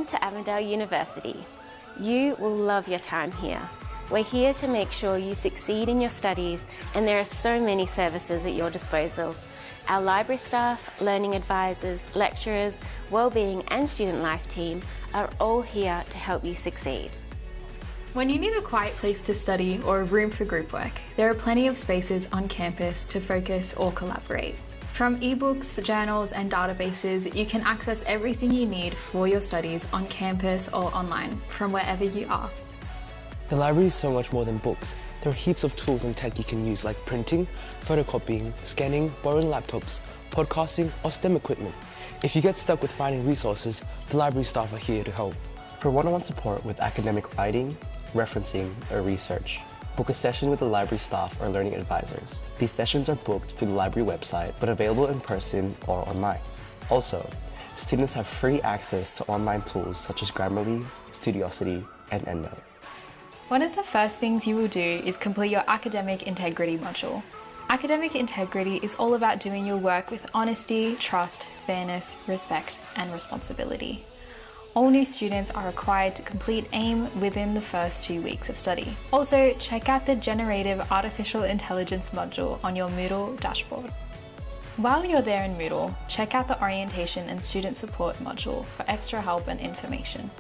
Welcome to Avondale University. You will love your time here. We're here to make sure you succeed in your studies, and there are so many services at your disposal. Our library staff, learning advisors, lecturers, wellbeing and student life team are all here to help you succeed. When you need a quiet place to study or a room for group work, there are plenty of spaces on campus to focus or collaborate. From ebooks, journals and databases, you can access everything you need for your studies on campus or online from wherever you are. The library is so much more than books. There are heaps of tools and tech you can use like printing, photocopying, scanning, borrowing laptops, podcasting or STEM equipment. If you get stuck with finding resources, the library staff are here to help. For one-on-one support with academic writing, referencing or research, book a session with the library staff or learning advisors. These sessions are booked through the library website but available in person or online. Also, students have free access to online tools such as Grammarly, Studiosity and EndNote. One of the first things you will do is complete your academic integrity module. Academic integrity is all about doing your work with honesty, trust, fairness, respect and responsibility. All new students are required to complete AIM within the first 2 weeks of study. Also, check out the Generative Artificial Intelligence module on your Moodle dashboard. While you're there in Moodle, check out the Orientation and Student Support module for extra help and information.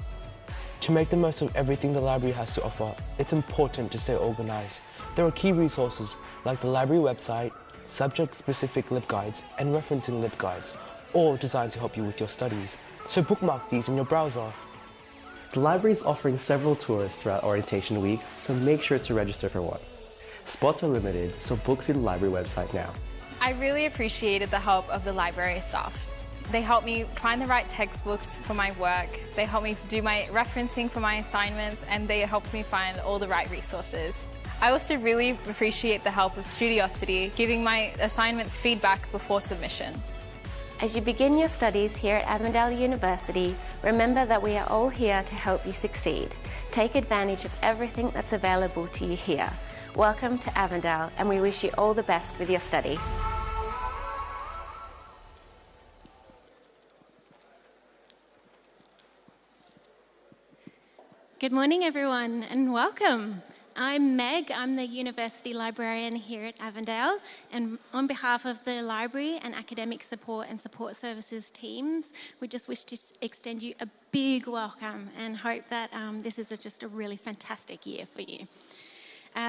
To make the most of everything the library has to offer, it's important to stay organized. There are key resources like the library website, subject-specific LibGuides and referencing LibGuides, all designed to help you with your studies. So bookmark these in your browser. The library is offering several tours throughout orientation week, so make sure to register for one. Spots are limited, so book through the library website now. I really appreciated the help of the library staff. They helped me find the right textbooks for my work, they helped me to do my referencing for my assignments, and they helped me find all the right resources. I also really appreciate the help of Studiosity, giving my assignments feedback before submission. As you begin your studies here at Avondale University, remember that we are all here to help you succeed. Take advantage of everything that's available to you here. Welcome to Avondale, and we wish you all the best with your study. Good morning, everyone, and welcome. I'm Meg, I'm the University Librarian here at Avondale, and on behalf of the Library and Academic Support and Support Services teams, we just wish to extend you a big welcome and hope that this is just a really fantastic year for you.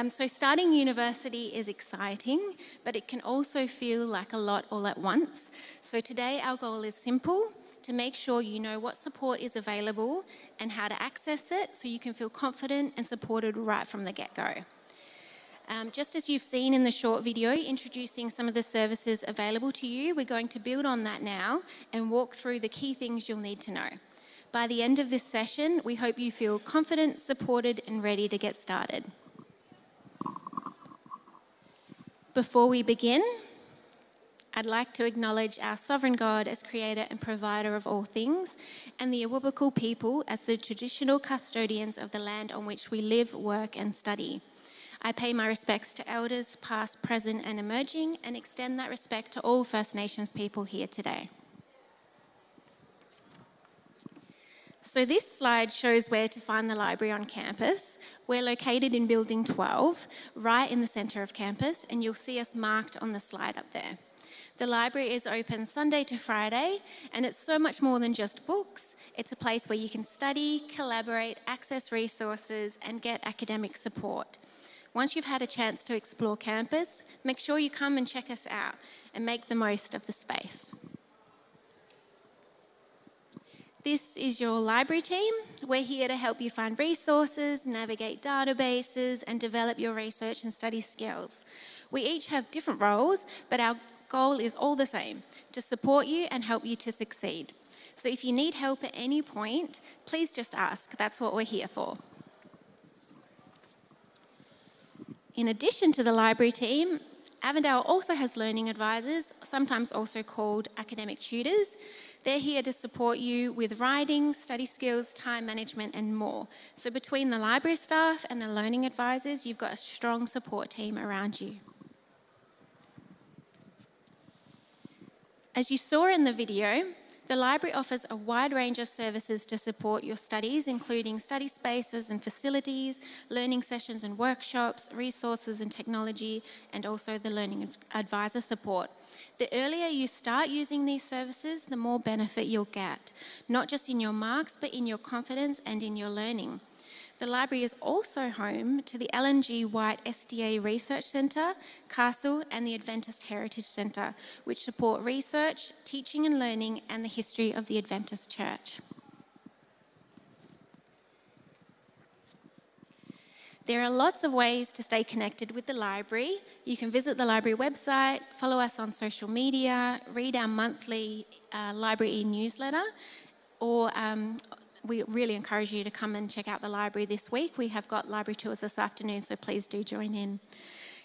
So starting university is exciting, but it can also feel like a lot all at once. So today our goal is simple: to make sure you know what support is available and how to access it so you can feel confident and supported right from the get-go. Just as you've seen in the short video introducing some of the services available to you, we're going to build on that now and walk through the key things you'll need to know. By the end of this session, we hope you feel confident, supported and ready to get started. Before we begin, I'd like to acknowledge our sovereign God as creator and provider of all things, and the Awabakal people as the traditional custodians of the land on which we live, work and study. I pay my respects to elders, past, present and emerging, and extend that respect to all First Nations people here today. So this slide shows where to find the library on campus. We're located in Building 12, right in the centre of campus, and you'll see us marked on the slide up there. The library is open Sunday to Friday, and it's so much more than just books. It's a place where you can study, collaborate, access resources, and get academic support. Once you've had a chance to explore campus, make sure you come and check us out and make the most of the space. This is your library team. We're here to help you find resources, navigate databases, and develop your research and study skills. We each have different roles, but our goal is all the same: to support you and help you to succeed. So if you need help at any point, please just ask. That's what we're here for. In addition to the library team, Avondale also has learning advisors, sometimes also called academic tutors. They're here to support you with writing, study skills, time management and more. So between the library staff and the learning advisors, you've got a strong support team around you. As you saw in the video, The library offers a wide range of services to support your studies, including study spaces and facilities, learning sessions and workshops, resources and technology, and also the learning advisor support. The earlier you start using these services, the more benefit you'll get, not just in your marks, but in your confidence and in your learning. The library is also home to the Ellen G. White SDA Research Centre, Castle, and the Adventist Heritage Centre, which support research, teaching and learning, and the history of the Adventist Church. There are lots of ways to stay connected with the library. You can visit the library website, follow us on social media, read our monthly library e-newsletter, or we really encourage you to come and check out the library this week. We have got library tours this afternoon, so please do join in.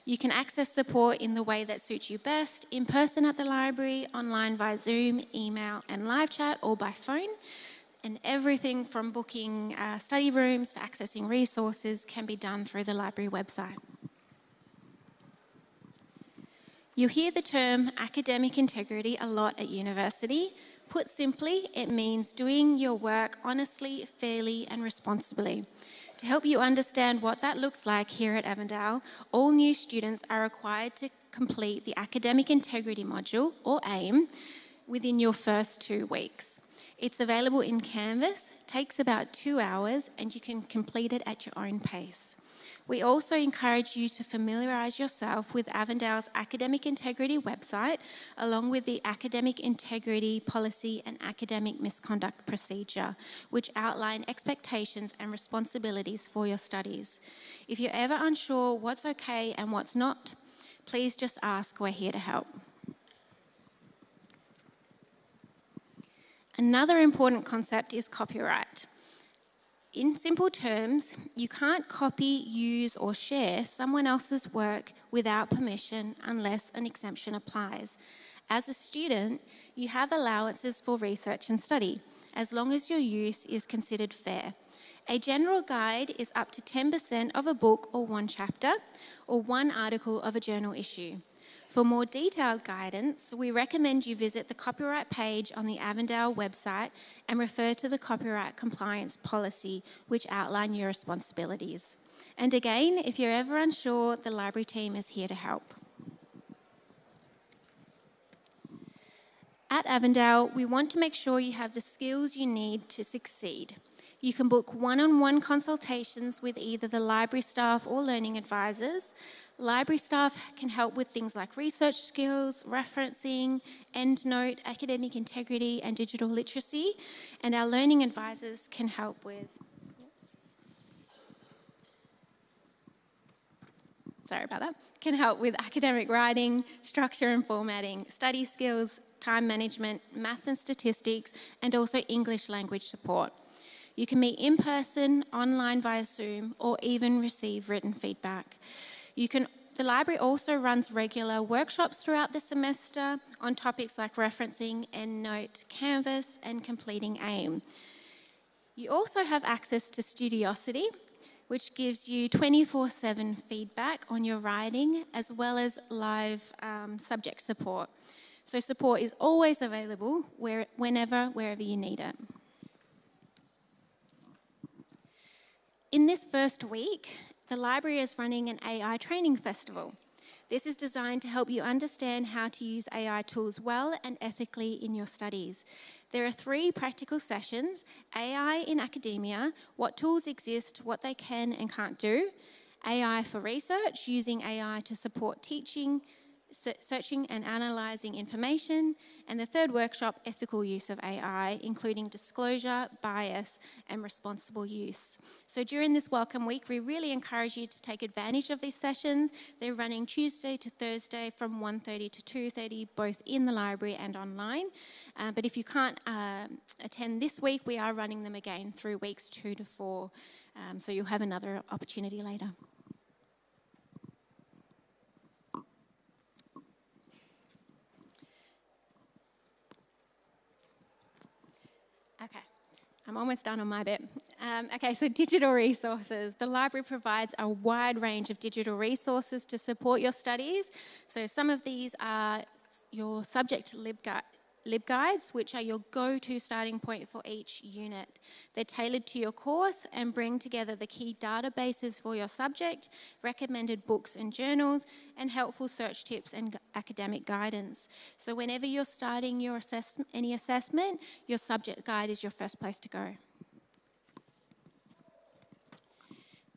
You can access support in the way that suits you best, in person at the library, online via Zoom, email and live chat, or by phone. And everything from booking study rooms to accessing resources can be done through the library website. You hear the term academic integrity a lot at university. Put simply, it means doing your work honestly, fairly, and responsibly. To help you understand what that looks like here at Avondale, all new students are required to complete the Academic Integrity Module, or AIM, within your first 2 weeks. It's available in Canvas, takes about 2 hours, and you can complete it at your own pace. We also encourage you to familiarise yourself with Avondale's Academic Integrity website, along with the Academic Integrity Policy and Academic Misconduct Procedure, which outline expectations and responsibilities for your studies. If you're ever unsure what's okay and what's not, please just ask, we're here to help. Another important concept is copyright. In simple terms, you can't copy, use, or share someone else's work without permission unless an exemption applies. As a student, you have allowances for research and study, as long as your use is considered fair. A general guide is up to 10% of a book or one chapter, or one article of a journal issue. For more detailed guidance, we recommend you visit the copyright page on the Avondale website and refer to the copyright compliance policy, which outline your responsibilities. And again, if you're ever unsure, the library team is here to help. At Avondale, we want to make sure you have the skills you need to succeed. You can book one-on-one consultations with either the library staff or learning advisors. Library staff can help with things like research skills, referencing, EndNote, academic integrity, and digital literacy. And our learning advisors can help with academic writing, structure and formatting, study skills, time management, math and statistics, and also English language support. You can meet in person, online via Zoom, or even receive written feedback. The library also runs regular workshops throughout the semester on topics like referencing, EndNote, Canvas, and completing AIM. You also have access to Studiosity, which gives you 24/7 feedback on your writing, as well as live subject support. So support is always available wherever you need it. In this first week, the library is running an AI training festival. This is designed to help you understand how to use AI tools well and ethically in your studies. There are 3 practical sessions: AI in academia, what tools exist, what they can and can't do; AI for research, using AI to support teaching, searching and analysing information; and the 3rd workshop, ethical use of AI, including disclosure, bias, and responsible use. So during this welcome week, we really encourage you to take advantage of these sessions. They're running Tuesday to Thursday from 1:30 to 2:30, both in the library and online. But if you can't attend this week, we are running them again through weeks 2 to 4, so you'll have another opportunity later. Okay, I'm almost done on my bit. So digital resources. The library provides a wide range of digital resources to support your studies. So some of these are your subject LibGuide. LibGuides, which are your go-to starting point for each unit. They're tailored to your course and bring together the key databases for your subject, recommended books and journals, and helpful search tips and academic guidance. So whenever you're starting your any assessment, your subject guide is your first place to go.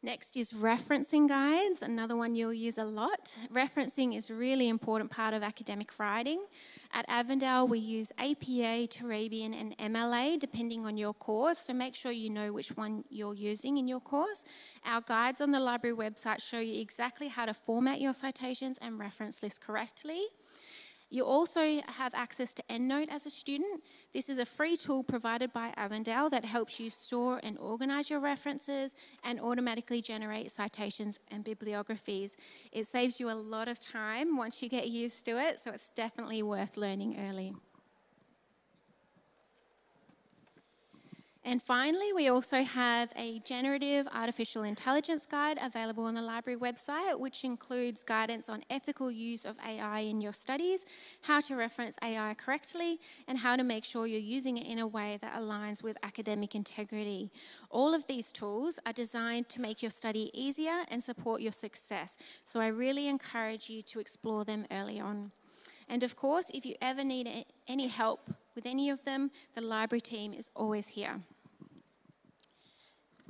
Next is referencing guides, another one you'll use a lot. Referencing is a really important part of academic writing. At Avondale, we use APA, Turabian, and MLA, depending on your course, so make sure you know which one you're using in your course. Our guides on the library website show you exactly how to format your citations and reference lists correctly. You also have access to EndNote as a student. This is a free tool provided by Avondale that helps you store and organise your references and automatically generate citations and bibliographies. It saves you a lot of time once you get used to it, so it's definitely worth learning early. And finally, we also have a generative artificial intelligence guide available on the library website, which includes guidance on ethical use of AI in your studies, how to reference AI correctly, and how to make sure you're using it in a way that aligns with academic integrity. All of these tools are designed to make your study easier and support your success, so I really encourage you to explore them early on. And of course, if you ever need any help with any of them, the library team is always here.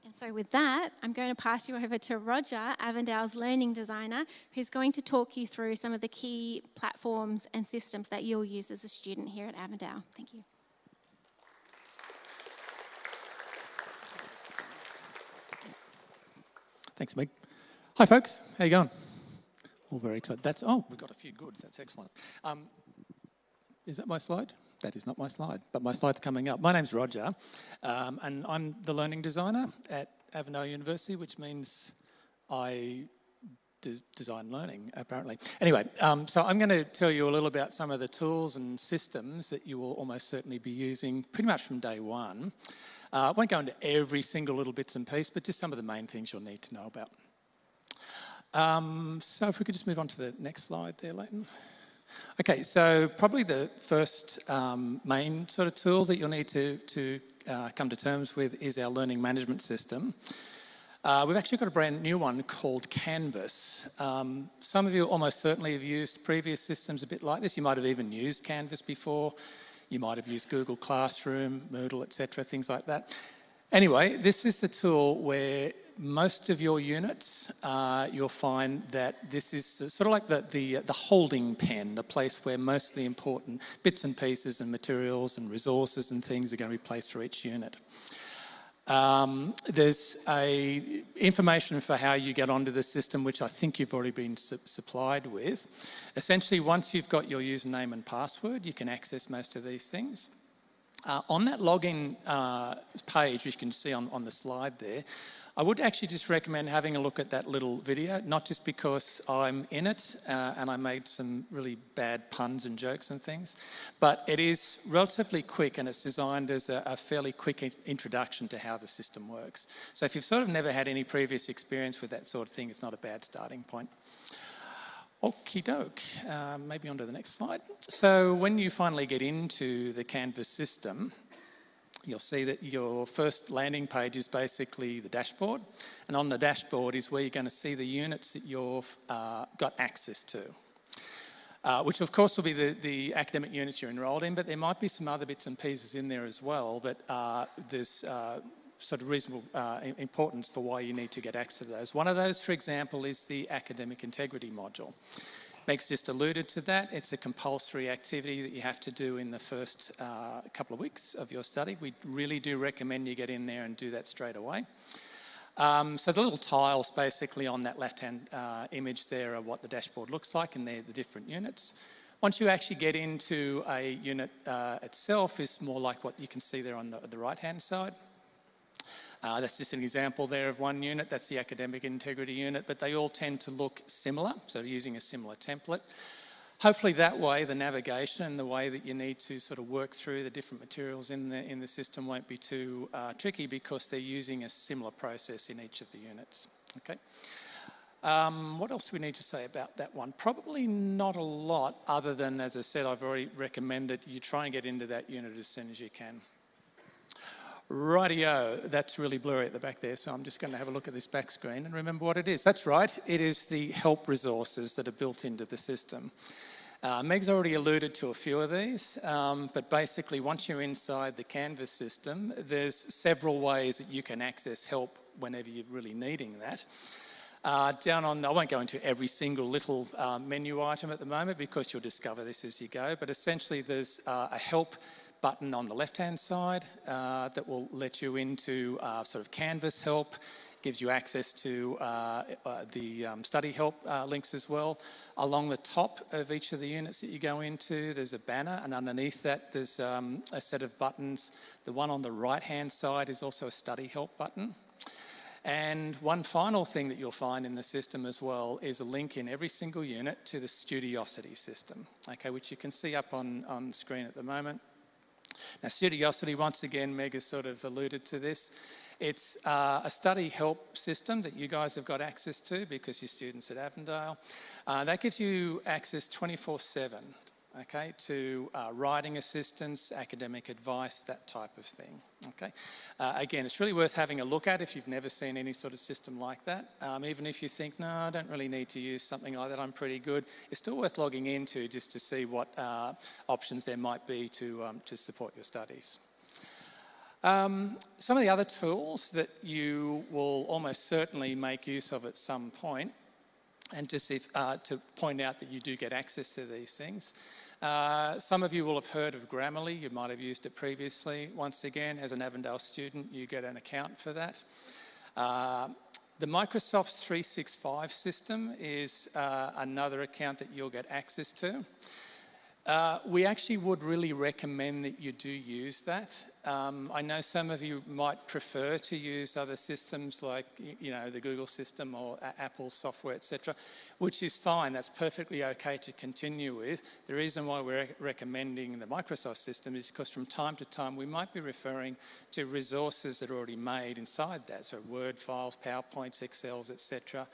And so with that, I'm going to pass you over to Roger, Avondale's learning designer, who's going to talk you through some of the key platforms and systems that you'll use as a student here at Avondale. Thank you. Thanks, Meg. Hi, folks. How you going? All very excited. We've got a few goods. That's excellent. Is that my slide? That is not my slide, but my slide's coming up. My name's Roger, and I'm the learning designer at Avondale University, which means I design learning, apparently. Anyway, so I'm going to tell you a little about some of the tools and systems that you will almost certainly be using pretty much from day one. I won't go into every single little bits and piece, but just some of the main things you'll need to know about. So if we could just move on to the next slide there, Leighton. Okay, so probably the first main sort of tool that you'll need to come to terms with is our learning management system. We've actually got a brand new one called Canvas. Some of you almost certainly have used previous systems a bit like this. You might have even used Canvas before. You might have used Google Classroom, Moodle, etc., things like that. Anyway, this is the tool where most of your units, you'll find that this is sort of like the holding pen, the place where most of the important bits and pieces and materials and resources and things are going to be placed for each unit. There's information for how you get onto the system, which I think you've already been supplied with. Essentially, once you've got your username and password, you can access most of these things. On that login page, which you can see on the slide there, I would actually just recommend having a look at that little video, not just because I'm in it and I made some really bad puns and jokes and things, but it is relatively quick and it's designed as a fairly quick introduction to how the system works. So if you've sort of never had any previous experience with that sort of thing, it's not a bad starting point. Okie doke, maybe on to the next slide. So when you finally get into the Canvas system, you'll see that your first landing page is basically the dashboard, and on the dashboard is where you're going to see the units that you've got access to, which of course will be the academic units you're enrolled in, but there might be some other bits and pieces in there as well that there's sort of reasonable importance for why you need to get access to those. One of those, for example, is the academic integrity module. Meg's just alluded to that. It's a compulsory activity that you have to do in the first couple of weeks of your study. We really do recommend you get in there and do that straight away. So the little tiles basically on that left-hand image there are what the dashboard looks like, and they're the different units. Once you actually get into a unit itself, is more like what you can see there on the right-hand side. That's just an example there of one unit. That's the academic integrity unit, but they all tend to look similar, so using a similar template. Hopefully that way the navigation and the way that you need to sort of work through the different materials in the system won't be too tricky, because they're using a similar process in each of the units. Okay. What else do we need to say about that one? Probably not a lot, other than, as I said, I've already recommended you try and get into that unit as soon as you can. Rightio, that's really blurry at the back there, so I'm just going to have a look at this back screen and remember what it is. That's right, it is the help resources that are built into the system. Meg's already alluded to a few of these, but basically once you're inside the Canvas system, there's several ways that you can access help whenever you're really needing that. Down on, I won't go into every single little menu item at the moment because you'll discover this as you go, but essentially there's a help button on the left-hand side that will let you into sort of Canvas help, gives you access to the study help links as well. Along the top of each of the units that you go into, there's a banner, and underneath that there's a set of buttons. The one on the right-hand side is also a study help button. And one final thing that you'll find in the system as well is a link in every single unit to the Studiosity system, okay, which you can see up on screen at the moment. Now, Studiosity, once again, Meg has sort of alluded to this. It's a study help system that you guys have got access to because you're students at Avondale. That gives you access 24/7, okay, to writing assistance, academic advice, that type of thing, okay. Again, it's really worth having a look at if you've never seen any sort of system like that. Even if you think, no, I don't really need to use something like that, I'm pretty good, it's still worth logging into just to see what options there might be to support your studies. Some of the other tools that you will almost certainly make use of at some point, and just to point out that you do get access to these things. Some of you will have heard of Grammarly, you might have used it previously. Once again, as an Avondale student, you get an account for that. The Microsoft 365 system is another account that you'll get access to. We actually would really recommend that you do use that. I know some of you might prefer to use other systems like, you know, the Google system or Apple software, etc., which is fine. That's perfectly okay to continue with. The reason why we're recommending the Microsoft system is because from time to time we might be referring to resources that are already made inside that, so Word files, PowerPoints, Excels, etc.,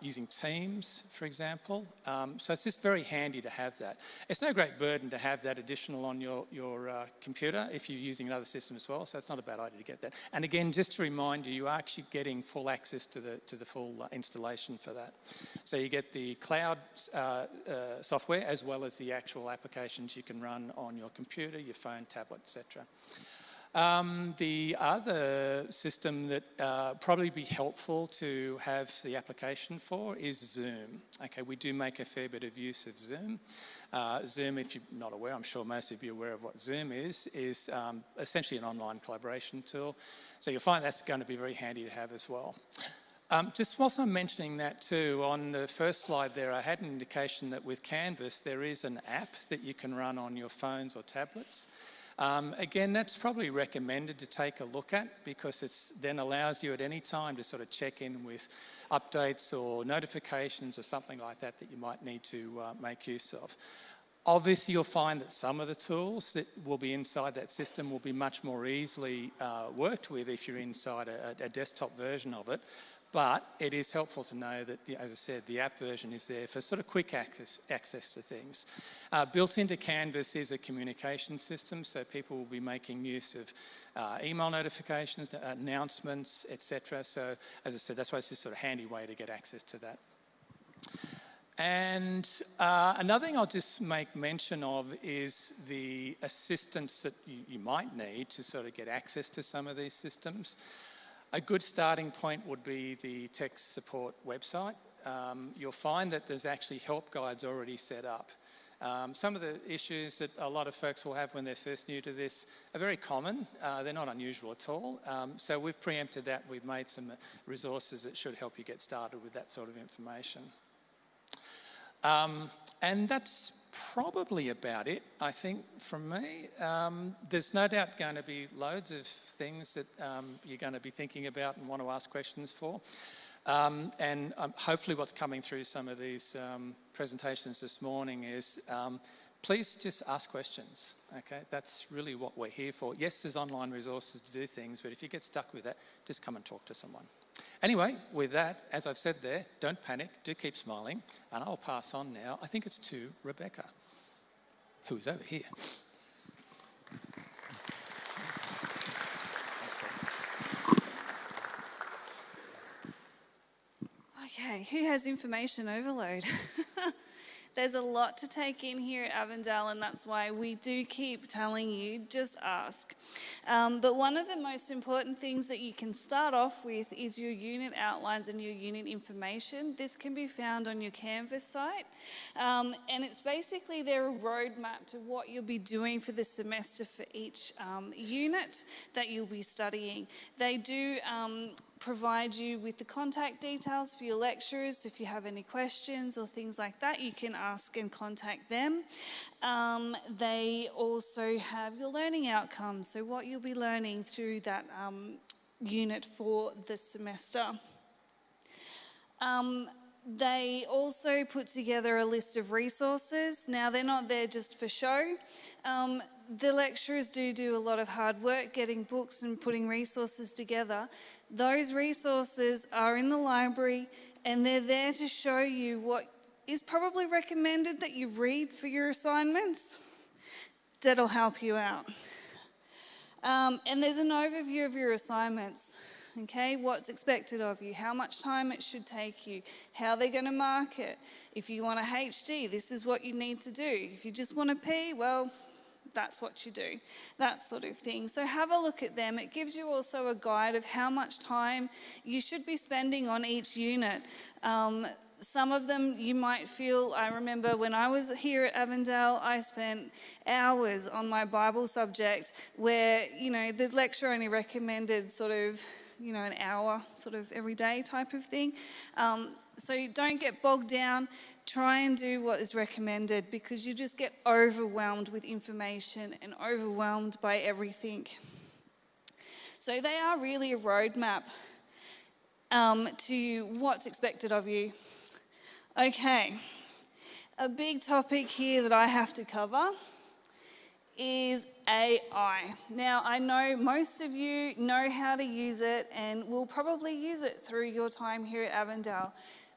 using Teams, for example. So it's just very handy to have that. It's no great burden to have that additional on your computer if you're using another system as well, so it's not a bad idea to get that. And again, just to remind you, you're actually getting full access to the full installation for that. So you get the cloud software as well as the actual applications you can run on your computer, your phone, tablet, etc. The other system that probably be helpful to have the application for is Zoom. Okay, we do make a fair bit of use of Zoom. Zoom, if you're not aware, I'm sure most of you are aware of what Zoom is essentially an online collaboration tool. So you'll find that's going to be very handy to have as well. Just whilst I'm mentioning that too, on the first slide there, I had an indication that with Canvas, there is an app that you can run on your phones or tablets. Again, that's probably recommended to take a look at because it then allows you at any time to sort of check in with updates or notifications or something like that that you might need to make use of. Obviously, you'll find that some of the tools that will be inside that system will be much more easily worked with if you're inside a desktop version of it. But it is helpful to know that, as I said, the app version is there for sort of quick access to things. Built into Canvas is a communication system, so people will be making use of email notifications, announcements, etc. So, as I said, that's why it's just sort of a handy way to get access to that. And another thing I'll just make mention of is the assistance that you might need to sort of get access to some of these systems. A good starting point would be the tech support website. You'll find that there's actually help guides already set up. Some of the issues that a lot of folks will have when they're first new to this are very common. They're not unusual at all. So we've preempted that. We've made some resources that should help you get started with that sort of information. And that's probably about it, I think, from me. There's no doubt going to be loads of things that you're going to be thinking about and want to ask questions for. And hopefully what's coming through some of these presentations this morning is please just ask questions, okay? That's really what we're here for. Yes, there's online resources to do things, but if you get stuck with that, just come and talk to someone. Anyway, with that, as I've said there, don't panic, do keep smiling, and I'll pass on now. I think it's to Rebecca, who is over here. Okay, who has information overload? There's a lot to take in here at Avondale, and that's why we do keep telling you, just ask. But one of the most important things that you can start off with is your unit outlines and your unit information. This can be found on your Canvas site, and it's basically they're a roadmap to what you'll be doing for the semester for each unit that you'll be studying. They do provide you with the contact details for your lecturers. So if you have any questions or things like that, you can ask and contact them. They also have your learning outcomes, so what you'll be learning through that unit for the semester. They also put together a list of resources. Now, they're not there just for show. The lecturers do a lot of hard work getting books and putting resources together. Those resources are in the library, and they're there to show you what is probably recommended that you read for your assignments. That'll help you out. And there's an overview of your assignments. Okay, what's expected of you, how much time it should take you, how they're going to mark it. If you want a HD, this is what you need to do. If you just want a P, well, that's what you do, that sort of thing. So have a look at them. It gives you also a guide of how much time you should be spending on each unit. Some of them you might feel, I remember when I was here at Avondale, I spent hours on my Bible subject where, the lecturer only recommended sort of, an hour sort of every day type of thing. So don't get bogged down. Try and do what is recommended, because you just get overwhelmed with information and overwhelmed by everything. So they are really a roadmap to what's expected of you. Okay, a big topic here that I have to cover is AI. Now, I know most of you know how to use it and will probably use it through your time here at Avondale.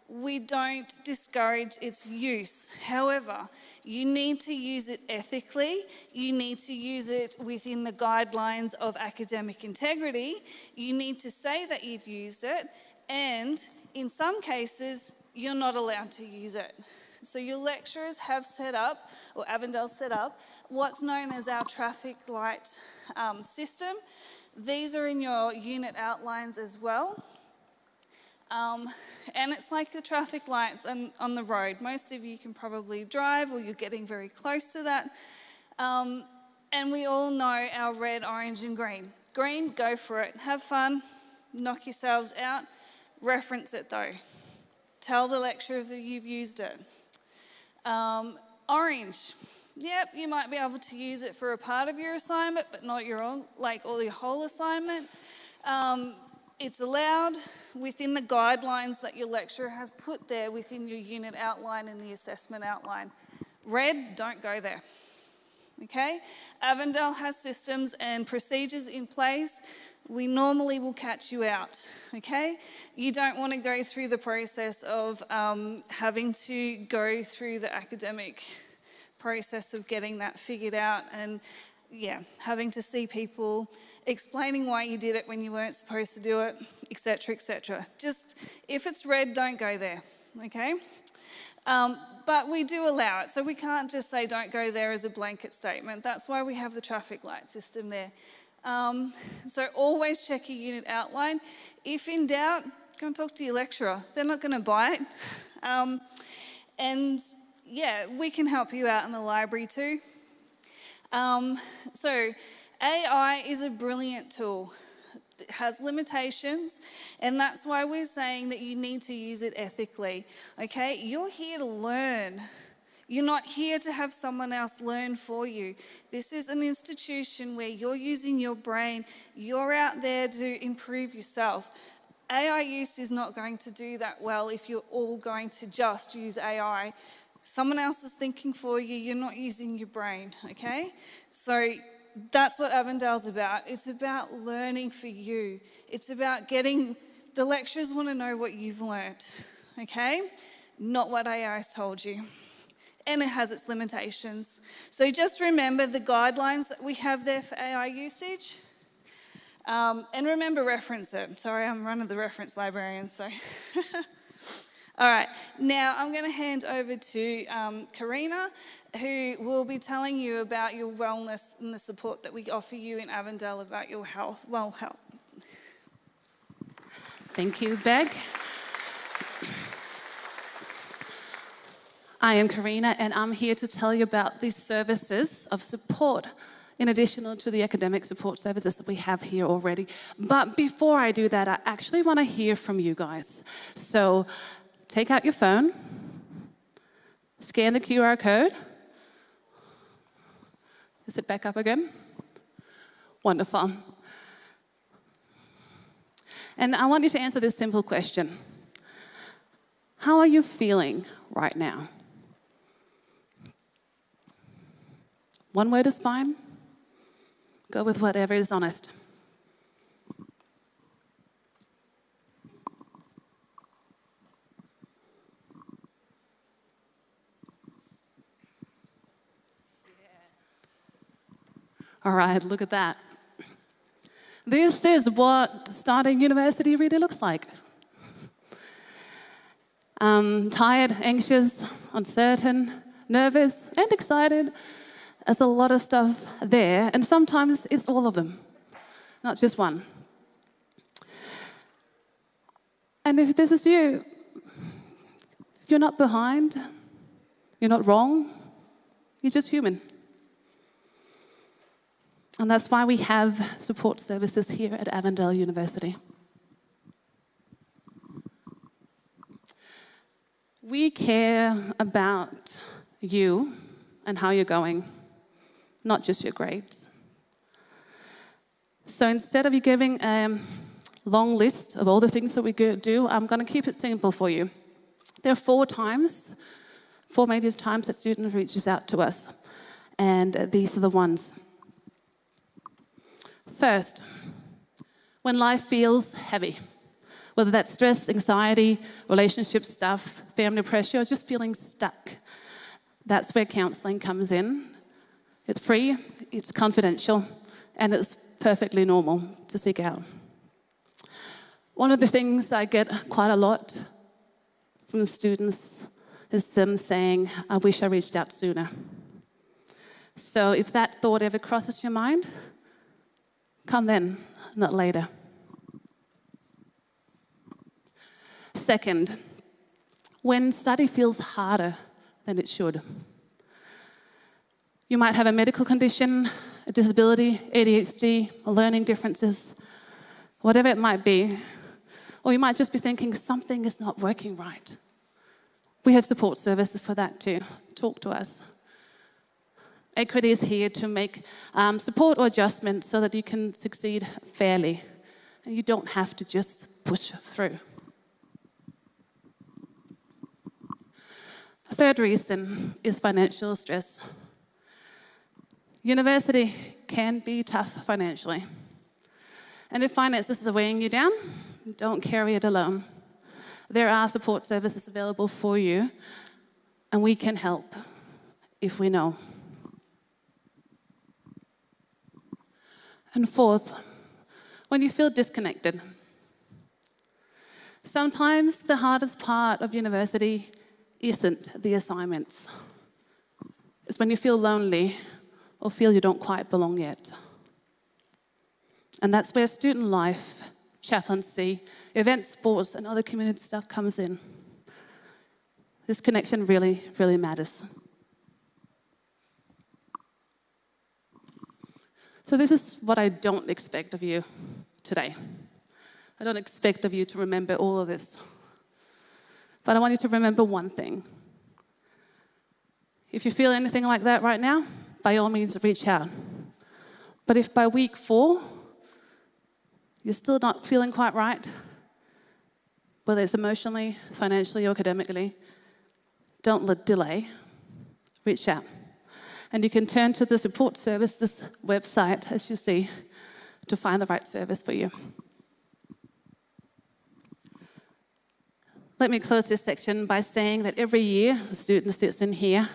We don't discourage its use. However, you need to use it ethically. You need to use it within the guidelines of academic integrity. You need to say that you've used it, and in some cases, you're not allowed to use it. So your lecturers have set up, or Avondale set up, what's known as our traffic light system. These are in your unit outlines as well. And it's like the traffic lights on the road. Most of you can probably drive, or you're getting very close to that. And we all know our red, orange and green. Green, go for it. Have fun, knock yourselves out. Reference it though. Tell the lecturer that you've used it. Orange, yep, you might be able to use it for a part of your assignment, but not your whole assignment. It's allowed within the guidelines that your lecturer has put there within your unit outline and the assessment outline. Red, don't go there. Okay? Avondale has systems and procedures in place. We normally will catch you out, okay? You don't want to go through the process of having to go through the academic process of getting that figured out, and having to see people explaining why you did it when you weren't supposed to do it, etc., etc. Just, if it's red, don't go there, okay? But we do allow it, so we can't just say don't go there as a blanket statement. That's why we have the traffic light system there. So always check your unit outline. If in doubt, go and talk to your lecturer. They're not going to bite. We can help you out in the library too. So AI is a brilliant tool. It has limitations, and that's why we're saying that you need to use it ethically. Okay, you're here to learn. You're not here to have someone else learn for you. This is an institution where you're using your brain. You're out there to improve yourself. AI use is not going to do that well if you're all going to just use AI. Someone else is thinking for you, you're not using your brain, okay? So that's what Avondale's about. It's about learning for you. It's about the lecturers want to know what you've learnt, okay? Not what AI's told you. And it has its limitations. So just remember the guidelines that we have there for AI usage. And remember, reference it. Sorry, I'm running the reference librarian, so. All right, now I'm going to hand over to Karina, who will be telling you about your wellness and the support that we offer you in Avondale about your health. Thank you, Beck. I am Karina, and I'm here to tell you about the services of support in addition to the academic support services that we have here already. But before I do that, I actually want to hear from you guys. So take out your phone, scan the QR code. Is it back up again? Wonderful. And I want you to answer this simple question. How are you feeling right now? One word is fine. Go with whatever is honest. All right, look at that. This is what starting university really looks like. Tired, anxious, uncertain, nervous, and excited. There's a lot of stuff there, and sometimes it's all of them, not just one. And if this is you, you're not behind, you're not wrong, you're just human. And that's why we have support services here at Avondale University. We care about you and how you're going, not just your grades. So instead of you giving a long list of all the things that we do, I'm going to keep it simple for you. There are four major times that student reaches out to us, and these are the ones. First, when life feels heavy, whether that's stress, anxiety, relationship stuff, family pressure, or just feeling stuck, that's where counselling comes in. It's free, it's confidential, and it's perfectly normal to seek out. One of the things I get quite a lot from students is them saying, I wish I reached out sooner. So if that thought ever crosses your mind, come then, not later. Second, when study feels harder than it should. You might have a medical condition, a disability, ADHD, or learning differences, whatever it might be. Or you might just be thinking something is not working right. We have support services for that too. Talk to us. Equity is here to make support or adjustments so that you can succeed fairly. And you don't have to just push through. A third reason is financial stress. University can be tough financially. And if finances are weighing you down, don't carry it alone. There are support services available for you, and we can help if we know. And fourth, when you feel disconnected. Sometimes the hardest part of university isn't the assignments. It's when you feel lonely or feel you don't quite belong yet. And that's where student life, chaplaincy, event sports, and other community stuff comes in. This connection really, really matters. So this is what I don't expect of you today. I don't expect of you to remember all of this. But I want you to remember one thing. If you feel anything like that right now, by all means, reach out. But if by week 4, you're still not feeling quite right, whether it's emotionally, financially, or academically, don't delay, reach out. And you can turn to the support services website, as you see, to find the right service for you. Let me close this section by saying that every year, a student sits in here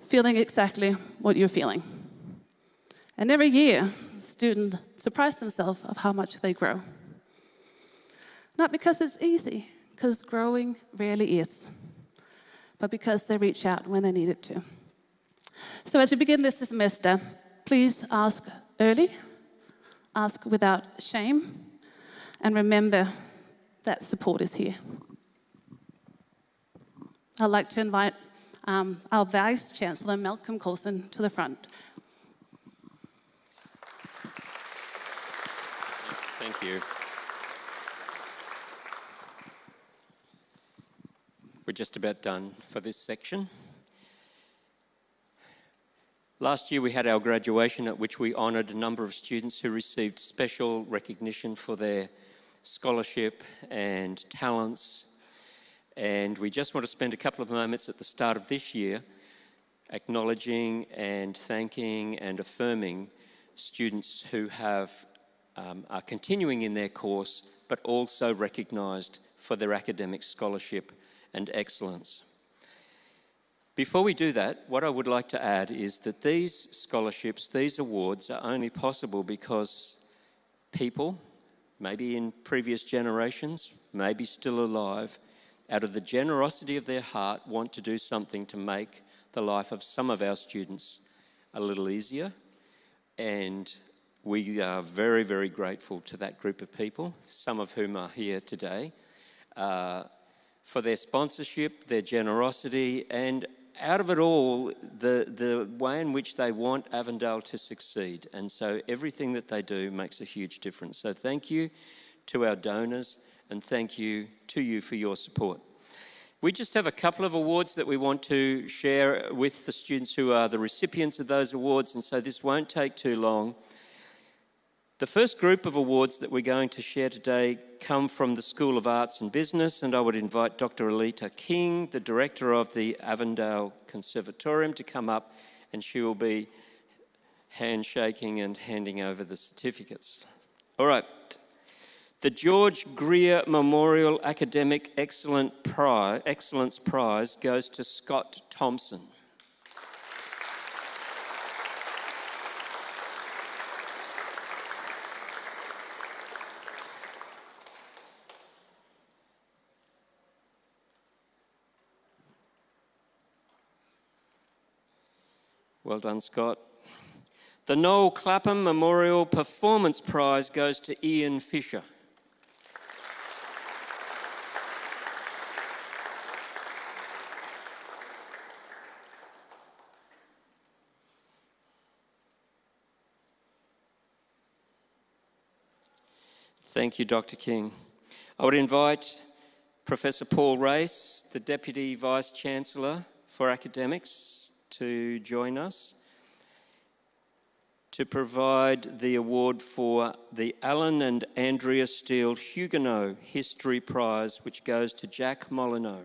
feeling exactly what you're feeling. And every year, students surprise themselves of how much they grow. Not because it's easy, because growing rarely is, but because they reach out when they need it to. So as you begin this semester, please ask early, ask without shame, and remember that support is here. I'd like to invite our Vice Chancellor, Malcolm Coulson, to the front. Thank you. We're just about done for this section. Last year we had our graduation at which we honoured a number of students who received special recognition for their scholarship and talents. And we just want to spend a couple of moments at the start of this year acknowledging and thanking and affirming students who are continuing in their course but also recognised for their academic scholarship and excellence. Before we do that, what I would like to add is that these scholarships, these awards are only possible because people, maybe in previous generations, maybe still alive, out of the generosity of their heart, want to do something to make the life of some of our students a little easier. And we are very, very grateful to that group of people, some of whom are here today, for their sponsorship, their generosity, and out of it all, the way in which they want Avondale to succeed. And so everything that they do makes a huge difference. So thank you to our donors, and thank you to you for your support. We just have a couple of awards that we want to share with the students who are the recipients of those awards, and so this won't take too long. The first group of awards that we're going to share today come from the School of Arts and Business, and I would invite Dr. Alita King, the Director of the Avondale Conservatorium, to come up, and she will be handshaking and handing over the certificates. All right. The George Greer Memorial Academic Excellence Prize goes to Scott Thompson. Well done, Scott. The Noel Clapham Memorial Performance Prize goes to Ian Fisher. Thank you, Dr. King. I would invite Professor Paul Race, the Deputy Vice-Chancellor for Academics, to join us to provide the award for the Alan and Andrea Steele Huguenot History Prize, which goes to Jack Molyneux.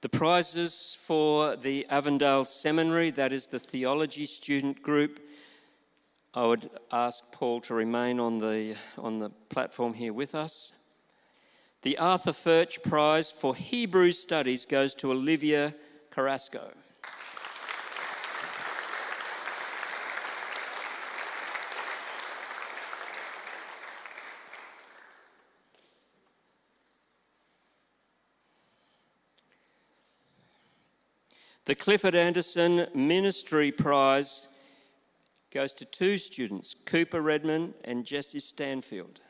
The prizes for the Avondale Seminary, that is the theology student group, I would ask Paul to remain on the platform here with us. The Arthur Furch Prize for Hebrew Studies goes to Olivia Carrasco. The Clifford Anderson Ministry Prize goes to two students, Cooper Redmond and Jesse Stanfield.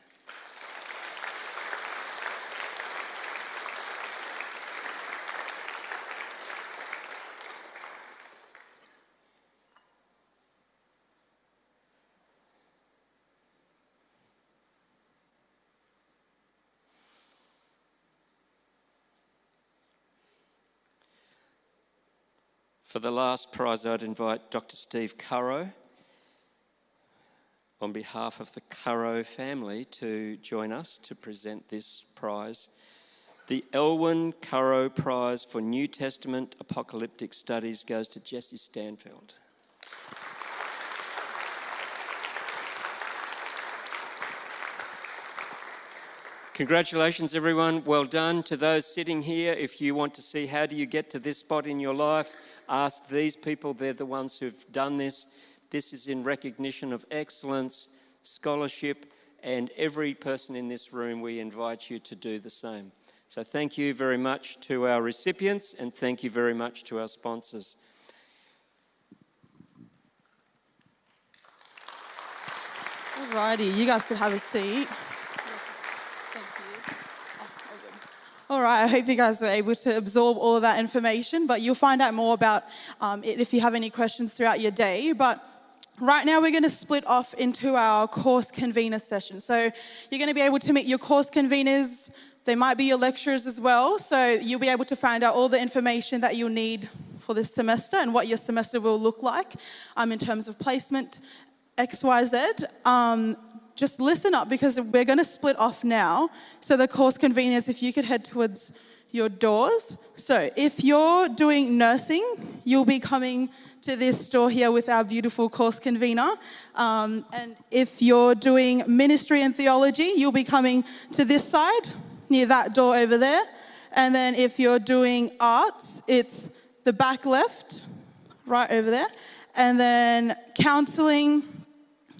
For the last prize, I'd invite Dr. Steve Currow, on behalf of the Currow family, to join us to present this prize. The Elwyn Currow Prize for New Testament Apocalyptic Studies goes to Jesse Stanfield. Congratulations, everyone. Well done. To those sitting here, if you want to see how do you get to this spot in your life, ask these people. They're the ones who've done this. This is in recognition of excellence, scholarship, and every person in this room, we invite you to do the same. So thank you very much to our recipients, and thank you very much to our sponsors. Alrighty, you guys could have a seat. All right, I hope you guys were able to absorb all of that information, but you'll find out more about it if you have any questions throughout your day. But right now we're going to split off into our course convener session. So you're going to be able to meet your course conveners. They might be your lecturers as well, so you'll be able to find out all the information that you'll need for this semester and what your semester will look like in terms of placement, XYZ. Just listen up because we're going to split off now. So the course conveners, if you could head towards your doors. So if you're doing nursing, you'll be coming to this door here with our beautiful course convener. And if you're doing ministry and theology, you'll be coming to this side, near that door over there. And then if you're doing arts, it's the back left, right over there. And then counselling,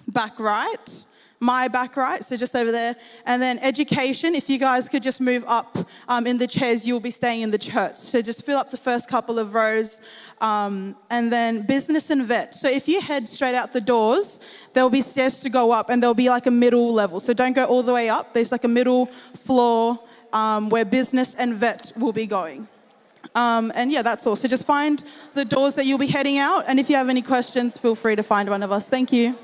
back right. My back right, so just over there. And then education, if you guys could just move up in the chairs, you'll be staying in the church. So just fill up the first couple of rows. And then business and vet. So if you head straight out the doors, there'll be stairs to go up and there'll be like a middle level. So don't go all the way up. There's like a middle floor where business and vet will be going. And yeah, that's all. So just find the doors that you'll be heading out. And if you have any questions, feel free to find one of us. Thank you.